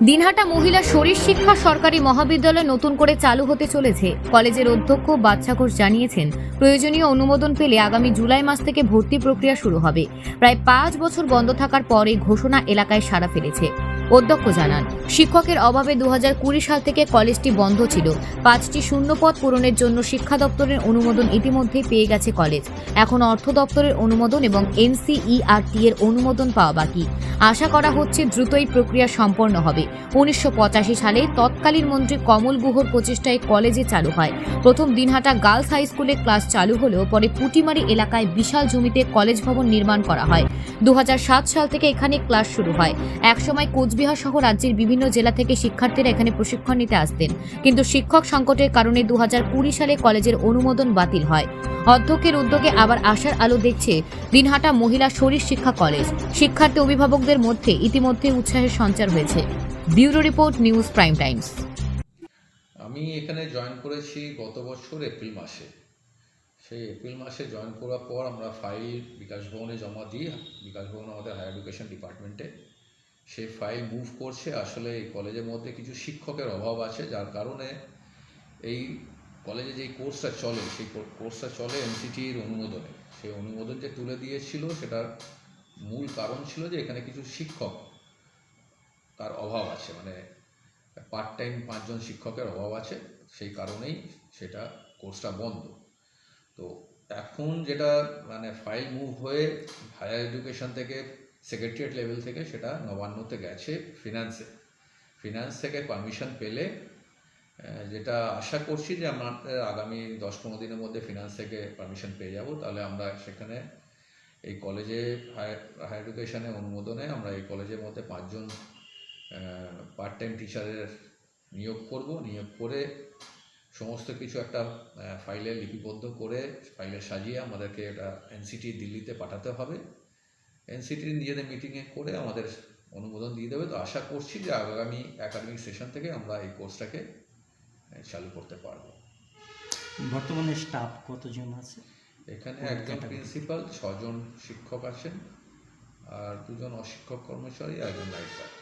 দিনহাটা মহিলা শরীর শিক্ষা সরকারি মহাবিদ্যালয় নতুন করে চালু হতে চলেছে। কলেজের অধ্যক্ষ বাদশা ঘোষ জানিয়েছেন, প্রয়োজনীয় অনুমোদন পেলে আগামী জুলাই মাস থেকে ভর্তি প্রক্রিয়া শুরু হবে। প্রায় 5 বছর বন্ধ থাকার পরে ঘোষণা এলাকায় সাড়া ফেলেছে। অধ্যক্ষ জানান, শিক্ষকের অভাবে 2020 সাল থেকে কলেজটি বন্ধ ছিল। 5টি শূন্যপদ পূরণের জন্য শিক্ষা দপ্তরের অনুমোদন ইতিমধ্যেই পেয়ে গেছে কলেজ। এখন অর্থ দপ্তরের অনুমোদন এবং NCERT এর অনুমোদন পাওয়া বাকি। আশা করা হচ্ছে দ্রুতই প্রক্রিয়া সম্পন্ন হবে। 1985 সালে তৎকালীন মন্ত্রী কমল গুহর প্রচেষ্টায় কলেজে চালু হয়। প্রথম দিনহাটা গার্লস হাই স্কুলে ক্লাস চালু হলেও পরে পুটিমারি এলাকায় বিশাল জমিতে কলেজ ভবন নির্মাণ করা হয়। 2007 সাল থেকে এখানে ক্লাস শুরু হয়। একসময় কোচবিহার সহ রাজ্যের বিভিন্ন জেলা থেকে শিক্ষার্থীরা এখানে প্রশিক্ষণ নিতে আসতেন, কিন্তু শিক্ষক সংকটের কারণে 2020 সালে কলেজের অনুমোদন বাতিল হয়। অধ্যক্ষের উদ্যোগে আবার আশার আলো দেখছে দিনহাটা মহিলা শরীর শিক্ষা কলেজ। শিক্ষার্থী অভিভাবকদের মধ্যে ইতিমধ্যে উৎসাহের সঞ্চার হয়েছে। Bureau report, news prime Times. আমি এখানে জয়েন করেছি গত বছর এপ্রিল মাসে। সেই এপ্রিল মাসে জয়েন করার পর আমরা ফাইল বিকাশ ভবনে জমা দিই। বিকাশ ভবন আমাদের হায়ার এডুকেশন ডিপার্টমেন্টে। সেই ফাইল মুভ করছে। আসলে এই কলেজের মধ্যে কিছু শিক্ষকের অভাব আছে, যার কারণে এই কলেজে যেই কোর্সটা চলে সেই কোর্সটা চলে এনসিটির অনুমোদনে। সেই অনুমোদন যে তুলে দিয়েছিল সেটার মূল কারণ ছিল যে এখানে কিছু শিক্ষক তার অভাব আছে, মানে পার্ট টাইম 5 জন শিক্ষকের অভাব আছে। সেই কারণেই সেটা কোর্সটা বন্ধ। তো এখন যেটা মানে ফাইল মুভ হয়ে হায়ার এডুকেশন থেকে সেক্রেটারিয়েট লেভেল থেকে সেটা নবান্নতে গেছে ফিনান্স থেকে পারমিশন পেলে, যেটা আশা করছি যে আমাদের আগামী 10-15 দিনের মধ্যে ফিনান্স থেকে পারমিশন পেয়ে যাব। তাহলে আমরা সেখানে এই কলেজে হায়ার এডুকেশনের অনুমোদনে আমরা এই কলেজের মধ্যে 5 জন পার্ট টাইম টিচারের নিয়োগ করে সমস্ত কিছু একটা ফাইলে লিপিবদ্ধ করে ফাইলে সাজিয়ে আমাদেরকে এটা এনসিটি দিল্লিতে পাঠাতে হবে। এনসিটি নিজেদের মিটিংয়ে করে আমাদের অনুমোদন দিয়ে দেবে। তো আশা করছি যে আগামী একাডেমিক সেশন থেকে আমরা এই কোর্সটাকে চালু করতে পারবো। বর্তমানে স্টাফ কতজন আছে? এখানে একজন প্রিন্সিপাল, 6 জন শিক্ষক আছেন, আর 2 জন অশিক্ষক কর্মচারী, একজন লাইট গার্ড।